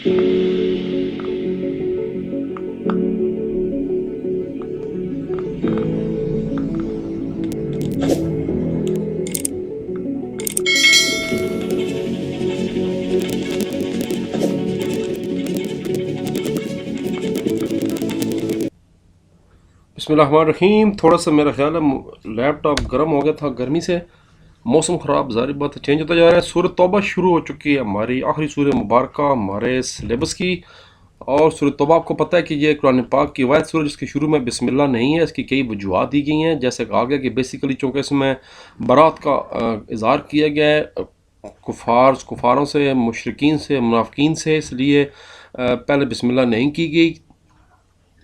بسم اللہ الرحمن الرحیم. تھوڑا سا میرا خیال ہے لیپ ٹاپ گرم ہو گیا تھا گرمی سے، موسم خراب ظاہر بات چینج ہوتا جا رہا ہے. سورۃ توبہ شروع ہو چکی ہے، ہماری آخری سورہ مبارکہ ہمارے سلیبس کی. اور سورۃ توبہ آپ کو پتہ ہے کہ یہ قرآن پاک کی واحد سورہ جس کے شروع میں بسم اللہ نہیں ہے. اس کی کئی وجوہات دی گئی ہیں، جیسے کہا گیا کہ بیسیکلی چونکہ اس میں برات کا اظہار کیا گیا ہے کفاروں سے، مشرکین سے، منافقین سے، اس لیے پہلے بسم اللہ نہیں کی گئی،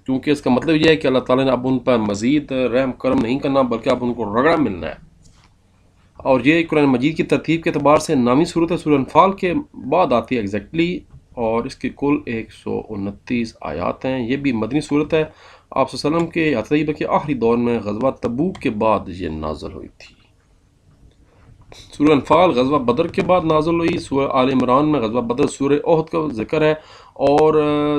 کیونکہ اس کا مطلب یہ ہے کہ اللہ تعالیٰ نے اب ان پر مزید رحم کرم نہیں کرنا بلکہ اب ان کو رگڑا ملنا ہے. اور یہ قرآن مجید کی ترتیب کے اعتبار سے نامی صورت ہے، سورہ انفال کے بعد آتی ہے ایگزیکٹلی، اور اس کی کل 129 آیات ہیں. یہ بھی مدنی صورت ہے. آپ صلی اللہ علیہ وسلم کے طیبہ کے آخری دور میں غزوہ تبوک کے بعد یہ نازل ہوئی تھی. سورہ انفال غزوہ بدر کے بعد نازل ہوئی. سورہ آل عمران میں غزوہ بدر، سورہ احد کا ذکر ہے، اور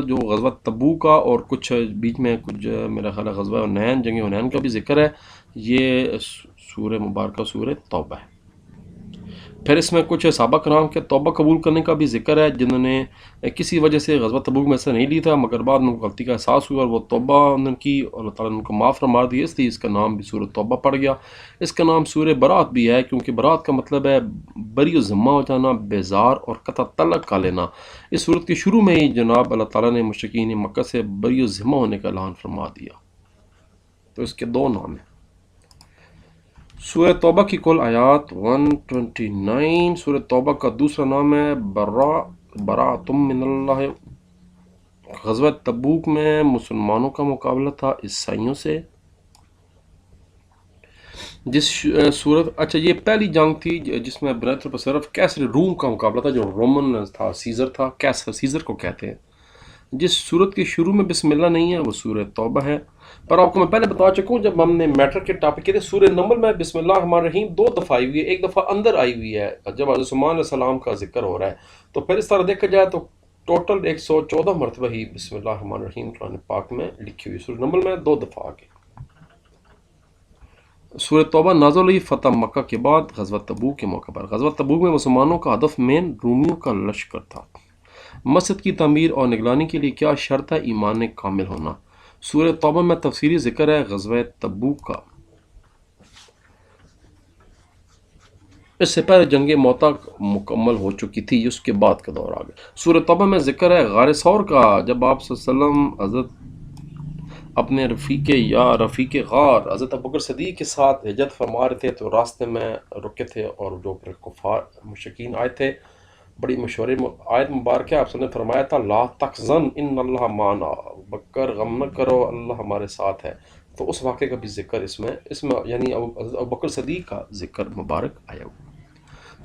جو غزوہ تبوک کا اور کچھ بیچ میں کچھ میرا خیال ہے غزوہ حنین، جنگ حنین کا بھی ذکر ہے. یہ سورہ مبارکہ سورہ توبہ ہے. پھر اس میں کچھ صحابہ کرام کے توبہ قبول کرنے کا بھی ذکر ہے، جنہوں نے کسی وجہ سے غزوہ تبوک میں سے نہیں لی تھا، مگر بعد میں غلطی کا احساس ہوا اور وہ توبہ انہوں نے کی اور اللہ تعالیٰ نے ان کو معاف فرما دیا. اس لیے اس کا نام بھی سورہ توبہ پڑ گیا. اس کا نام سورہ برات بھی ہے، کیونکہ برات کا مطلب ہے بری و ذمہ ہو جانا، بیزار اور قطع تعلق کا لینا. اس صورت کے شروع میں ہی جناب اللہ تعالیٰ نے مشرکین مکہ سے بری و ذمہ ہونے کا اعلان فرما دیا. تو اس کے دو نام ہیں. سورہ توبہ کی کل آیات 129. سورہ توبہ کا دوسرا نام ہے براءۃ من اللہ. غزوہ تبوک میں مسلمانوں کا مقابلہ تھا عیسائیوں سے. یہ پہلی جنگ تھی جس میں بنیادی طور پر صرف کیسر روم کا مقابلہ تھا، جو رومن تھا، سیزر تھا، سیزر کو کہتے ہیں. جس صورت کے شروع میں بسم اللہ نہیں ہے وہ سورہ توبہ ہے. پر آپ کو میں پہلے بتا چکا ہوں، جب ہم نے میٹر کے ٹاپک کیے تھے، سورہ نمل میں بسم اللہ الرحمن الرحیم 2 دفعہ آئی ہوئی ہے. ایک دفعہ اندر آئی ہوئی ہے جب حضرت سلیمان علیہ السلام کا ذکر ہو رہا ہے. تو پھر اس طرح دیکھا جائے تو ٹوٹل 114 مرتبہ ہی بسم اللہ الرحمن الرحیم قرآن پاک میں لکھی ہوئی. سورہ نمل میں 2 دفعہ آ گئی. سورہ توبہ نازل ہوئی فتح مکہ کے بعد غزوہ تبوک کے موقع پر. غزوہ تبوک میں مسلمانوں کا ہدف مین رومیوں کا لشکر تھا. مسجد کی تعمیر اور نگرانی کے لیے کیا شرط ہے؟ ایمان کامل ہونا. سورہ توبہ میں تفصیلی ذکر ہے غزوہ تبوک کا. اس سے پہلے جنگ موتا مکمل ہو چکی تھی، اس کے بعد کا دور آ گیا. سورہ توبہ میں ذکر ہے غار ثور کا، جب آپ صلی اللہ علیہ وسلم حضرت اپنے رفیق غار حضرت ابوبکر صدیق کے ساتھ ہجرت فرما رہے تھے، تو راستے میں رکے تھے اور جو پھر کفار مشرکین آئے تھے. بڑی مشہور آیت مبارکہ آپ نے فرمایا تھا لا تحزن ان اللہ معنا، بکر غم نہ کرو اللہ ہمارے ساتھ ہے. تو اس واقعے کا بھی ذکر اس میں یعنی ابوبکر صدیق کا ذکر مبارک آیا ہوا.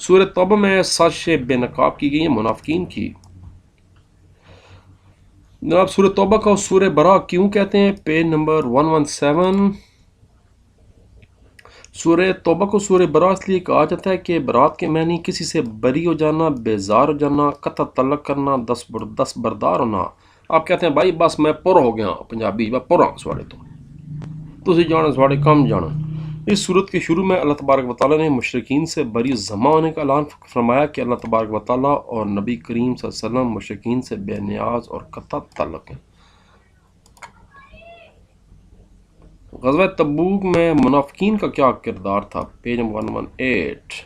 سورہ توبہ میں سازش بے نقاب کی گئی ہے منافقین کی. جناب سورہ توبہ کو سورہ برا کیوں کہتے ہیں؟ Page number 117. سورہ توبہ کو سورہ برا اس لیے کہا جاتا ہے کہ برات کے معنی کسی سے بری ہو جانا، بیزار ہو جانا، قطع تعلق کرنا، دست بردار ہونا. آپ کہتے ہیں بھائی بس میں پر ہو گیا، پنجابی میں پر ہاں سواڑے تو جانا سواڑے کم جانا. اس صورت کے شروع میں اللہ تبارک و تعالیٰ نے مشرکین سے بری ذمہ ہونے کا اعلان فرمایا کہ اللہ تبارک و تعالیٰ اور نبی کریم صلی اللہ علیہ وسلم مشرکین سے بے نیاز اور قطع تعلق ہیں. غزوہ تبوک میں منافقین کا کیا کردار تھا؟ پیج 118.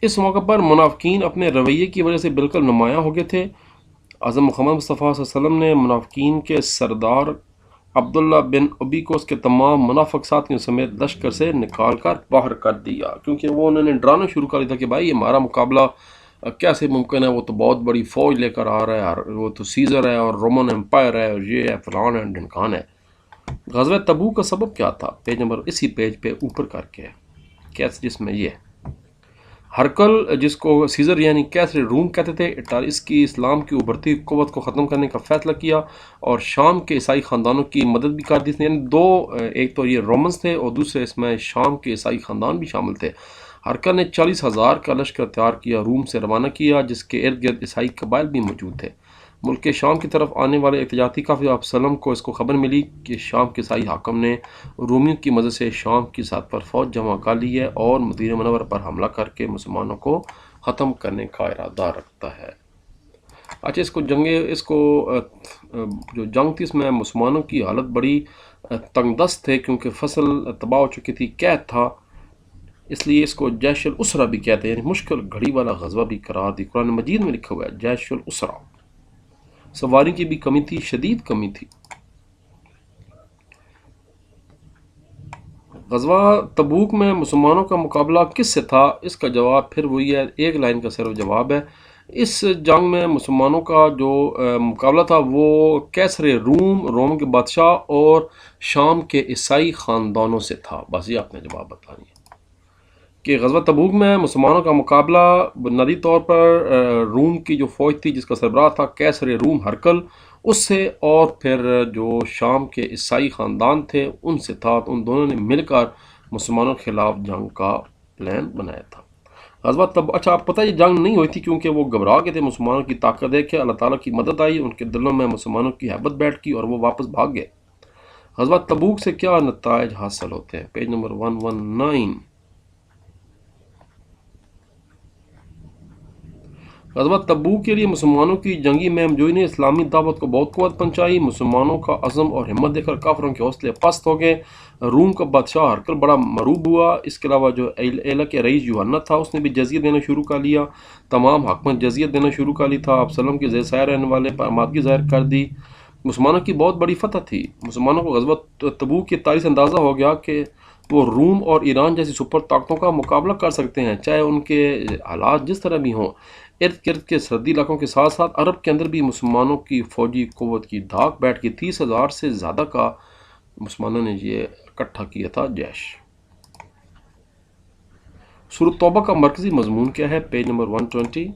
اس موقع پر منافقین اپنے رویے کی وجہ سے بالکل نمایاں ہو گئے تھے. حضرت محمد مصطفیٰ صلی اللہ علیہ وسلم نے منافقین کے سردار عبداللہ بن ابی کو اس کے تمام منافق ساتھیوں سمیت لشکر سے نکال کر باہر کر دیا، کیونکہ وہ انہوں نے ڈرانا شروع کر دیا تھا کہ بھائی ہمارا مقابلہ کیسے ممکن ہے، وہ تو بہت بڑی فوج لے کر آ رہا ہے، وہ تو سیزر ہے اور رومن امپائر ہے اور یہ ہے فلان ہے ڈھمکان ہے. غزوہ تبوک کا سبب کیا تھا؟ پیج نمبر اسی پیج پہ اوپر کر کے جس میں یہ ہرکل جس کو سیزر یعنی کیسر روم کہتے تھے، اس کی اسلام کی ابھرتی قوت کو ختم کرنے کا فیصلہ کیا اور شام کے عیسائی خاندانوں کی مدد بھی کر دی تھی، یعنی دو، ایک تو یہ رومنس تھے اور دوسرے اس میں شام کے عیسائی خاندان بھی شامل تھے۔ ہرکل نے 40,000 کا لشکر تیار کیا، روم سے روانہ کیا، جس کے ارد گرد عیسائی قبائل بھی موجود تھے۔ ملک شام کی طرف آنے والے احتجاجی قافلے ابسلم کو اس کو خبر ملی کہ شام کے عیسائی حاکم نے رومیوں کی مدد سے شام کی سرحد پر فوج جمع کر لی ہے اور مدینہ منورہ پر حملہ کر کے مسلمانوں کو ختم کرنے کا ارادہ رکھتا ہے۔ اچھا، جو جنگ تھی اس میں مسلمانوں کی حالت بڑی تنگ دست تھے، کیونکہ فصل تباہ ہو چکی تھی، قحط تھا، اس لیے اس کو جیش الاسرہ بھی کہتے ہیں، یعنی مشکل گھڑی والا غزوہ بھی قرار دی۔ قرآن مجید میں لکھا ہوا ہے جیش الاسرہ۔ سواری کی بھی کمی تھی، شدید کمی تھی۔ غزوہ تبوک میں مسلمانوں کا مقابلہ کس سے تھا؟ اس کا جواب پھر وہی ہے، ایک لائن کا صرف جواب ہے۔ اس جنگ میں مسلمانوں کا جو مقابلہ تھا وہ کیسر روم کے بادشاہ اور شام کے عیسائی خاندانوں سے تھا۔ بس یہ آپ نے جواب بتانی ہے کہ غزوہ تبوک میں مسلمانوں کا مقابلہ بنیادی طور پر روم کی جو فوج تھی جس کا سربراہ تھا کیسر روم ہرکل، اس سے، اور پھر جو شام کے عیسائی خاندان تھے ان سے تھا۔ تو ان دونوں نے مل کر مسلمانوں کے خلاف جنگ کا پلان بنایا تھا۔ اچھا، آپ پتہ یہ جنگ نہیں ہوئی تھی کیونکہ وہ گھبرا گئے تھے، مسلمانوں کی طاقت دیکھ کے اللہ تعالیٰ کی مدد آئی، ان کے دلوں میں مسلمانوں کی ہیبت بیٹھ کی اور وہ واپس بھاگ گئے۔ غزوہ تبوک سے کیا نتائج حاصل ہوتے ہیں؟ Page number 119۔ غزوہ تبوک کے لیے مسلمانوں کی جنگی مہم جوئی نے اسلامی دعوت کو بہت قوت پہنچائی۔ مسلمانوں کا عزم اور ہمت دیکھ کر کافروں کے حوصلے پست ہو گئے۔ روم کا بادشاہ ہرکل بڑا مرعوب ہوا۔ اس کے علاوہ جو ایلا کے رئیس یوحنا تھا اس نے بھی جزیہ دینا شروع کر لیا۔ تمام حاکمان جزیہ دینا شروع کر لی تھا۔ ابسلم کے زیر سایہ رہنے والے پر آمادگی ظاہر کر دی۔ مسلمانوں کی بہت بڑی فتح تھی۔ مسلمانوں کو غزوہ تبوک کی تاریخ سے اندازہ ہو گیا کہ وہ روم اور ایران جیسی سپر طاقتوں کا مقابلہ کر سکتے ہیں، چاہے ان کے حالات جس طرح بھی ہوں۔ ارد گرد کے سرحدی علاقوں کے ساتھ ساتھ عرب کے اندر بھی مسلمانوں کی فوجی قوت کی دھاک بیٹھ گئی۔ 30,000 سے زیادہ کا مسلمانوں نے یہ اکٹھا کیا تھا جیش۔ سورۃ توبہ کا مرکزی مضمون کیا ہے؟ Page number 120۔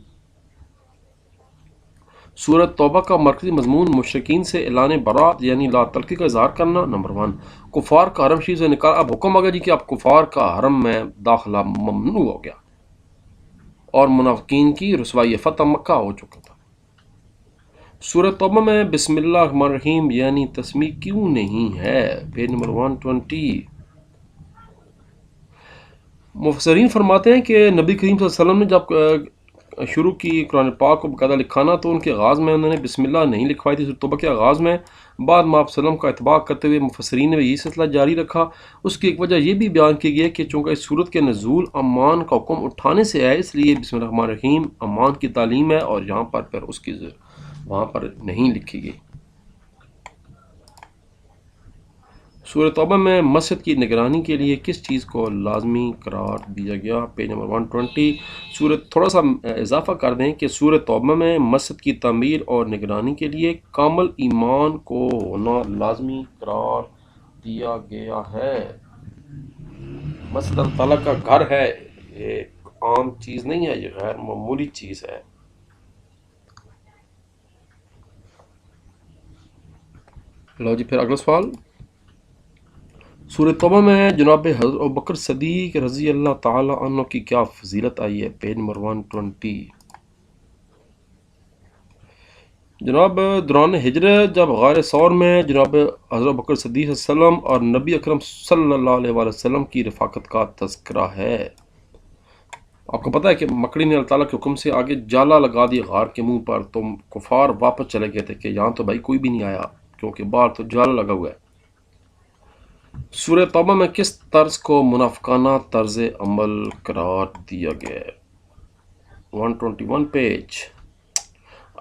سورۃ توبہ کا مرکزی مضمون مشرکین سے اعلان برات یعنی لا تلقی کا اظہار کرنا۔ نمبر 1، کفار کا حرم شریف سے نکال۔ اب حکم آ گیا جی کہ اب کفار کا حرم میں داخلہ ممنوع ہو گیا اور منافقین کی رسوائی، فتح مکہ ہو چکا تھا۔ سورۃ توبہ میں بسم اللہ الرحمن الرحیم یعنی تسمیہ کیوں نہیں ہے؟ Page number 120۔ مفسرین فرماتے ہیں کہ نبی کریم صلی اللہ علیہ وسلم نے جب شروع کی قرآن پاک کو باقاعدہ لکھانا تو ان کے آغاز میں انہوں نے بسم اللہ نہیں لکھوائی تھی سورۃ توبہ کے آغاز میں۔ بعد میں آپ وسلم کا اتباع کرتے ہوئے مفسرین نے یہ سلسلہ جاری رکھا۔ اس کی ایک وجہ یہ بھی بیان کی گئی ہے کہ چونکہ اس سورت کے نزول امان کا حکم اٹھانے سے ہے، اس لیے بسم اللہ الرحمن الرحیم امان کی تعلیم ہے اور یہاں پر پھر اس کی وہاں پر نہیں لکھی گئی۔ سورۃ توبہ میں مسجد کی نگرانی کے لیے کس چیز کو لازمی قرار دیا گیا؟ Page number 120۔ تھوڑا سا اضافہ کر دیں کہ سورۃ توبہ میں مسجد کی تعمیر اور نگرانی کے لیے کامل ایمان کو ہونا لازمی قرار دیا گیا ہے۔ مسجد اللہ تعالیٰ کا گھر ہے، یہ ایک عام چیز نہیں ہے، یہ غیر معمولی چیز ہے۔ لو جی، پھر اگلا سوال۔ سورۃ توبہ میں جناب حضرت ابوبکر صدیق رضی اللہ تعالی عنہ کی کیا فضیلت آئی ہے؟ Page number 120۔ جناب دوران ہجرت جب غار ثور میں جناب حضرت ابوبکر صدیق علیہ وسلم اور نبی اکرم صلی اللہ علیہ وآلہ وسلم کی رفاقت کا تذکرہ ہے۔ آپ کو پتہ ہے کہ مکڑی نے اللہ تعالیٰ کے حکم سے آگے جالا لگا دیا غار کے منہ پر، تو کفار واپس چلے گئے تھے کہ یہاں تو بھائی کوئی بھی نہیں آیا کیونکہ باہر تو جالا لگا ہوا ہے۔ سورہ توبہ میں کس طرز کو منافقانہ طرز عمل قرار دیا گیا ہے؟ 121 پیج۔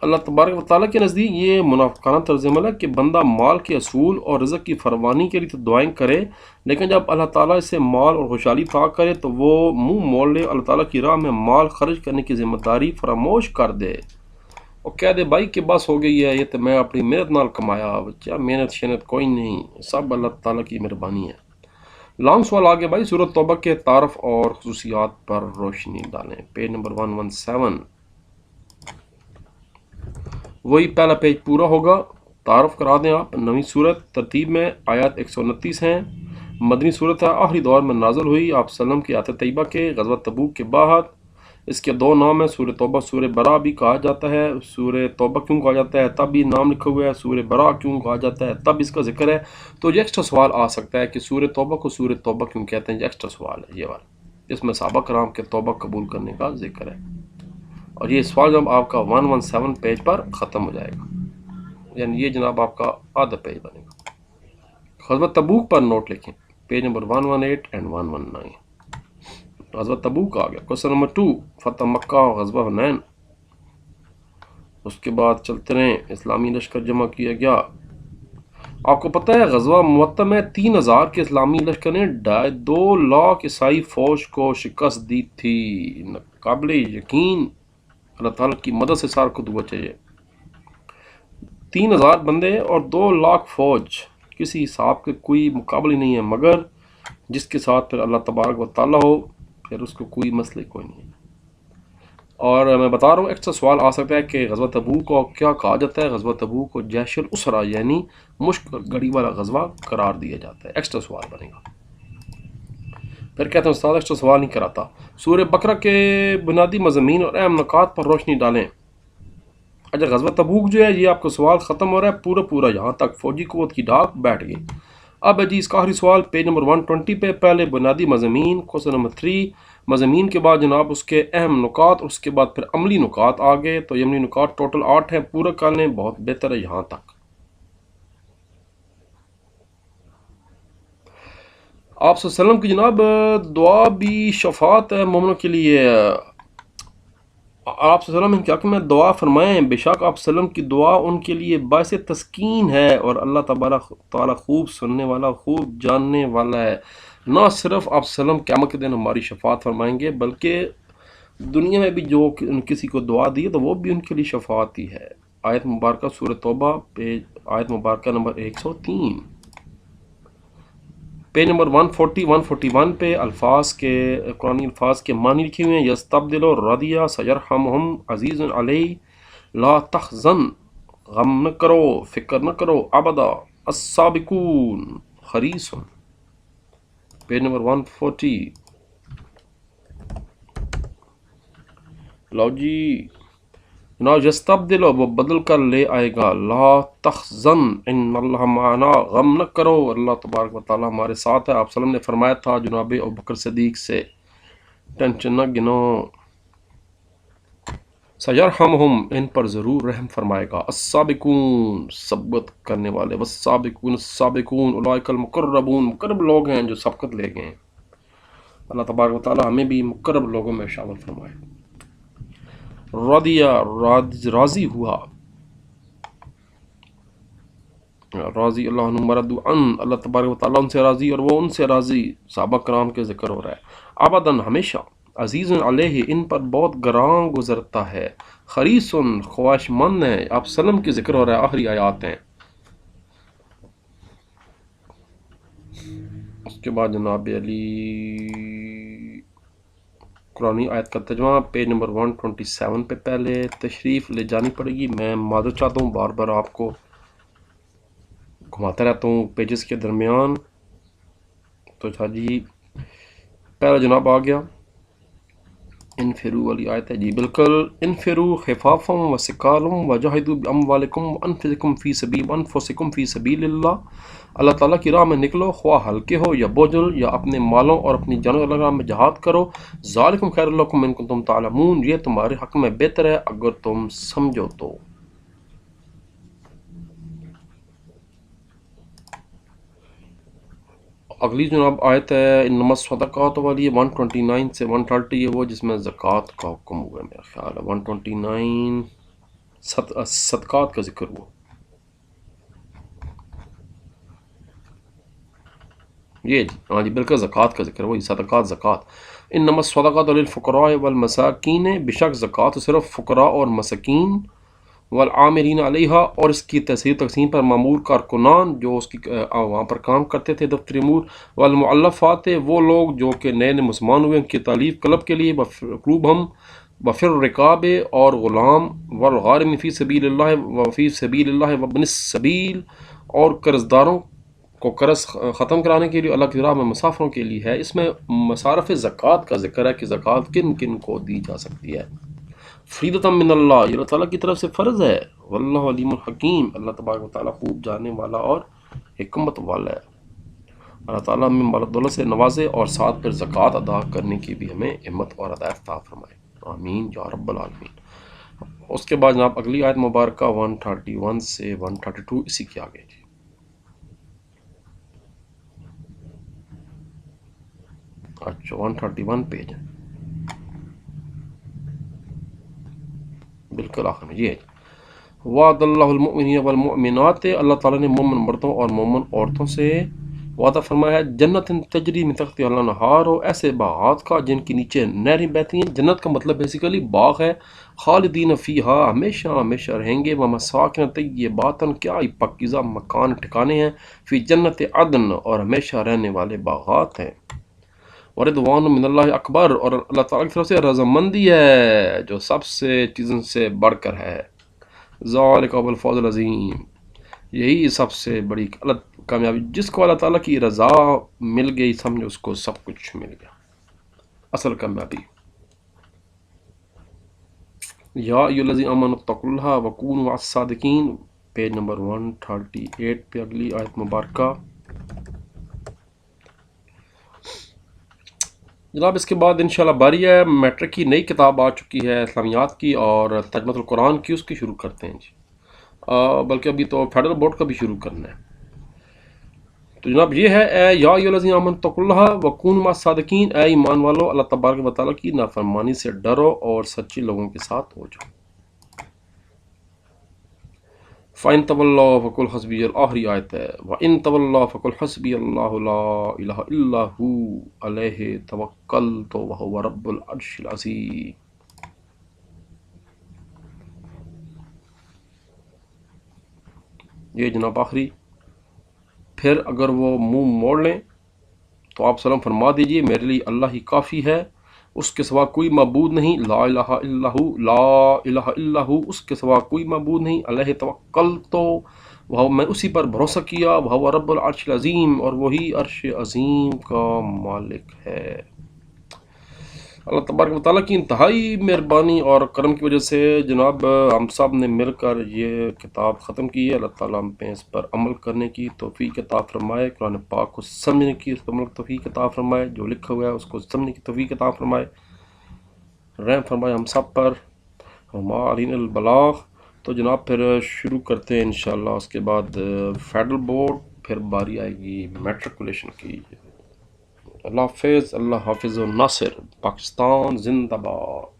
اللہ تبارک و تعالیٰ کے نزدیک یہ منافقانہ طرز عمل ہے کہ بندہ مال کے اصول اور رزق کی فراوانی کے لیے تو دعائیں کرے، لیکن جب اللہ تعالیٰ اسے مال اور خوشحالی عطا کرے تو وہ منہ موڑ لے، اللہ تعالیٰ کی راہ میں مال خرچ کرنے کی ذمہ داری فراموش کر دے اور کہہ دے بھائی کہ بس ہو گئی ہے، یہ تو میں اپنی محنت نال کمایا، بچہ محنت شنت کوئی نہیں، سب اللہ تعالیٰ کی مہربانی ہے۔ لانگ سوال آگے بھائی، سورۃ توبہ کے تعارف اور خصوصیات پر روشنی ڈالیں، پیج نمبر 117۔ وہی پہلا پیج پورا ہوگا، تعارف کرا دیں آپ۔ نویں صورت ترتیب میں آیات 129 ہیں، مدنی صورت ہے، آخری دور میں نازل ہوئی آپ سلم کی آیت طیبہ کے غزوہ تبوک کے بعد۔ اس کے دو نام ہیں، سورہ توبہ سورہ برا بھی کہا جاتا ہے۔ سورہ توبہ کیوں کہا جاتا ہے، تب بھی نام لکھا ہوا ہے۔ سورہ برا کیوں کہا جاتا ہے، تب اس کا ذکر ہے۔ تو یہ ایکسٹرا سوال آ سکتا ہے کہ سورہ توبہ کو سورہ توبہ کیوں کہتے ہیں، یہ ایکسٹرا سوال ہے یہ والا، اس میں صحابہ کرام کے توبہ قبول کرنے کا ذکر ہے، اور یہ سوال جب آپ کا 117 پیج پر ختم ہو جائے گا، یعنی یہ جناب آپ کا آدھا پیج بنے گا۔ غزوہ تبوک پر نوٹ لکھیں، پیج نمبر 118 اینڈ 119۔ غزوہ تبوک آ گیا۔ کوسچن نمبر 2، فتح مکہ و غزوہ حنین۔ اس کے بعد چلتے رہیں، اسلامی لشکر جمع کیا گیا۔ آپ کو پتہ ہے غزوہ مؤتہ میں 3000 کے اسلامی لشکر نے 2.5 لاکھ عیسائی فوج کو شکست دی تھی۔ قابل یقین اللہ تعالیٰ کی مدد سے سار کو دعا چاہیے۔ 3000 بندے اور 2 لاکھ فوج، کسی حساب کے کوئی مقابلہ نہیں ہے، مگر جس کے ساتھ پھر اللہ تبارک و تعالیٰ ہو پھر اس کو کوئی مسئلہ کوئی نہیں ہے۔ اور میں بتا رہا ہوں ایکسٹرا سوال آ سکتا ہے کہ غزوہ تبوک کو کیا کہا جاتا ہے۔ غزوہ تبوک کو جیش الاسرہ یعنی مشکل گڑی والا غزوہ قرار دیا جاتا ہے، ایکسٹرا سوال بنے گا۔ پھر کہتے ہیں استاد ایکسٹرا سوال نہیں کراتا۔ سورہ بقرہ کے بنیادی مضامین اور اہم نکات پر روشنی ڈالیں۔ اچھا غزوہ تبوک جو ہے یہ آپ کا سوال ختم ہو رہا ہے پورا یہاں تک فوجی قوت کی ڈاک بیٹھ گئی۔ اب ہے جی اس کا آخری سوال پیج نمبر 120 پہ، پہلے بنیادی مضامین، کوسچن نمبر 3، مضامین کے بعد جناب اس کے اہم نکات، اس کے بعد پھر عملی نکات آگے، تو یہ عملی نکات ٹوٹل 8 ہیں، پورا کر لیں، بہت بہتر ہے یہاں تک۔ آپ صلی اللہ علیہ وسلم کی جناب دعا بھی شفاعت ہے مومنوں کے لیے۔ آپ صلی اللہ علیہ وسلم کے حق میں دعا فرمائیں، بے شک آپ صلی اللہ علیہ وسلم کی دعا ان کے لیے باعث تسکین ہے، اور اللہ تبارک تعالیٰ خوب سننے والا، خوب جاننے والا ہے۔ نہ صرف آپ صلی اللہ علیہ وسلم قیامت کے دن ہماری شفاعت فرمائیں گے، بلکہ دنیا میں بھی جو کسی کو دعا دی تو وہ بھی ان کے لیے شفاعت ہی ہے۔ آیت مبارکہ سورہ توبہ پیج، آیت مبارکہ نمبر 103، پیج نمبر 141 پہ الفاظ کے قرآنی الفاظ کے معنی لکھے ہوئے ہیں۔ یستبدل رضیہ سیرحمہم عزیز علیہ لا تحزن، غم نہ کرو، فکر نہ کرو، ابدا السابقون حریص، پیج نمبر 140۔ لو جی جناب، یستبدل وہ بدل کر لے آئے گا، لا تحزن ان اللہ معنا، غم نہ کرو، اللہ تبارک و تعالیٰ ہمارے ساتھ ہے۔ آپ صلی اللہ علیہ وسلم نے فرمایا تھا جناب ابوبکر صدیق سے، ٹینشن نہ گنو، سیرحمہم ان پر ضرور رحم فرمائے گا، السابقون سبقت کرنے والے، والسابقون السابقون اولئک المقربون مقرب لوگ ہیں جو سبقت لے گئے ہیں۔ اللہ تبارک و تعالیٰ ہمیں بھی مقرب لوگوں میں شامل فرمائے۔ رضیہ راضی ہوا، راضی اللہ عنہم ورضوا عنہ، اللہ تبارک و تعالیٰ ان سے راضی اور وہ ان سے راضی۔ صحابہ کرام کے ذکر ہو رہا ہے۔ ابداً ہمیشہ، عزیز علیہ ان پر بہت گراں گزرتا ہے، حریص خواہش مند ہے۔ آپ سلم کی ذکر ہو رہا ہے، آخری آیات ہیں۔ اس کے بعد جناب علی قرآنی آیت کا ترجمہ پیج نمبر 127 پہ پہلے تشریف لے جانی پڑے گی۔ میں معذرت چاہتا ہوں، بار بار آپ کو گھماتا رہتا ہوں پیجز کے درمیان۔ تو جی پہلا جناب آ گیا انفرو والی آیت ہے جی، بالکل، انفرو خفافم و سکالم وجاہدوا باموالکم وانفسکم فی سبیل اللہ، اللہ تعالیٰ کی راہ میں نکلو، خواہ ہلکے ہو یا بوجھل، یا اپنے مالوں اور اپنی جانوں کی راہ میں جہاد کرو، ذالکم خیر لکم ان کنتم تعلمون، یہ تمہارے حق میں بہتر ہے اگر تم سمجھو تو۔ اگلی جناب آیت ہے انما الصدقات والی، 129 سے 130، یہ وہ جس میں زکوٰۃ کا حکم ہوا ہے، میرا خیال ہے 129 صدقات کا ذکر ہوا۔ یہ جی ہاں جی بالکل زکوٰۃ کا ذکر ہے، وہی صدقات زکوٰۃ۔ انما الصدقات للفقراء والمساکین، بے شک زکوٰۃ صرف فقراء اور مساکین والعاملین علیہا، اور اس کی تحصیل تقسیم پر معمور کارکنان جو اس کی وہاں پر کام کرتے تھے دفتری امور، والمؤلفات وہ لوگ جو کہ نئے نئے مسلمان ہوئے ان کی تعلیف قلب کے لیے، قلوب ہم بفر رکاب اور غلام، والغارم فی سبیل اللہ وفی سبیل اللہ وابن السبیل، اور قرض داروں کو قرض ختم کرانے کے لیے اللہ کی راہ میں مسافروں کے لیے ہے۔ اس میں مصارف زکوٰۃ کا ذکر ہے کہ زکوٰۃ کن کن کو دی جا سکتی ہے۔ فریدۃ من اللہ، یہ اللہ تعالیٰ کی طرف سے فرض ہے۔ واللہ علیم الحکیم، اللہ تبارک و تعالیٰ خوب جاننے والا اور حکمت والا ہے۔ اللہ تعالیٰ ہمیں مال و دولت سے نوازے اور ساتھ پھر زکوٰۃ ادا کرنے کی بھی ہمیں ہمت اور ہدایت عطا فرمائے، آمین یا رب العالمین۔ اس کے بعد جناب اگلی آیت مبارکہ 131 سے 132 اسی کے آگے جی۔ اچھا 131 پیج ہے، بالکل آخر میں جی ہے۔ وعد اللہ المؤمنین والمؤمنات، اللہ تعالیٰ نے مومن مردوں اور مومن عورتوں سے وعدہ فرمایا ہے جنت تجری من تحتہا الانہار، ہو ایسے باغات کا جن کے نیچے نہریں بہتی ہیں۔ جنت کا مطلب بیسیکلی باغ ہے، خالدین فیہا، ہمیشہ ہمیشہ رہیں گے، ومساکن طیبات، کیا ہی پاکیزہ مکان ٹھکانے ہیں، فی جنت عدن، اور ہمیشہ رہنے والے باغات ہیں۔ وردوان من اللہ اکبر، اور اللہ تعالیٰ کی طرف سے رضامندی ہے جو سب سے چیزوں سے بڑھ کر ہے۔ ذالک هو الفوز العظیم، یہی سب سے بڑی کامیابی، جس کو اللہ تعالیٰ کی رضا مل گئی سمجھو اس کو سب کچھ مل گیا، اصل کامیابی۔ یا ایھا الذین آمنوا اتقوا اللہ وکونوا مع الصادقین، پیج نمبر 138 پہ اگلی آیت مبارکہ۔ جناب اس کے بعد انشاءاللہ باری ہے میٹرک کی نئی کتاب آ چکی ہے اسلامیات کی اور ترجمۃ القرآن کی، اس کی شروع کرتے ہیں جی۔ بلکہ ابھی تو فیڈرل بورڈ کا بھی شروع کرنا ہے۔ تو جناب یہ ہے، اے یا ایھا الذین آمنوا اتقوا اللہ وکونوا مع الصادقین، اے ایمان والو اللہ تبارک و تعالیٰ کی نافرمانی سے ڈرو اور سچے لوگوں کے ساتھ ہو جاؤ۔ فَإِن تَوَلَّوْا فَقُلْ حَسْبِيَ، آخری آیت ہے، وَإِن تَوَلَّوْا فَقُلْ حَسْبِيَ اللَّهُ لَا إِلَٰهَ إِلَّا هُوَ عَلَيْهِ تَوَكَّلْتُ وَهُوَ رَبُّ الْعَرْشِ الْعَظِيمِ۔ یہ جناب آخری، پھر اگر وہ منہ موڑ لیں تو آپ سلام فرما دیجئے میرے لیے اللہ ہی کافی ہے، اس کے سوا کوئی معبود نہیں، لا الہ الا ہو، لا الہ الا ہو، اس کے سوا کوئی معبود نہیں، علیہ توکلت، وہ میں اسی پر بھروسہ کیا، وہ رب العرش العظیم، اور وہی عرش عظیم کا مالک ہے۔ اللہ تبارک و تعالیٰ کی انتہائی مہربانی اور کرم کی وجہ سے جناب ہم سب نے مل کر یہ کتاب ختم کی ہے۔ اللہ تعالیٰ ہم پہ اس پر عمل کرنے کی توفیق عطا فرمائے، قرآن پاک کو سمجھنے کی اس پر عمل توفیق عطا فرمائے، جو لکھا ہوا ہے اس کو سمجھنے کی توفیق عطا فرمائے، رحم فرمائے ہم سب پر، وما علینا البلاغ۔ تو جناب پھر شروع کرتے ہیں انشاءاللہ، اس کے بعد فیڈرل بورڈ، پھر باری آئے گی میٹرکولیشن کی۔ اللہ حافظ، اللہ حافظ و ناصر، پاکستان زندہ باد۔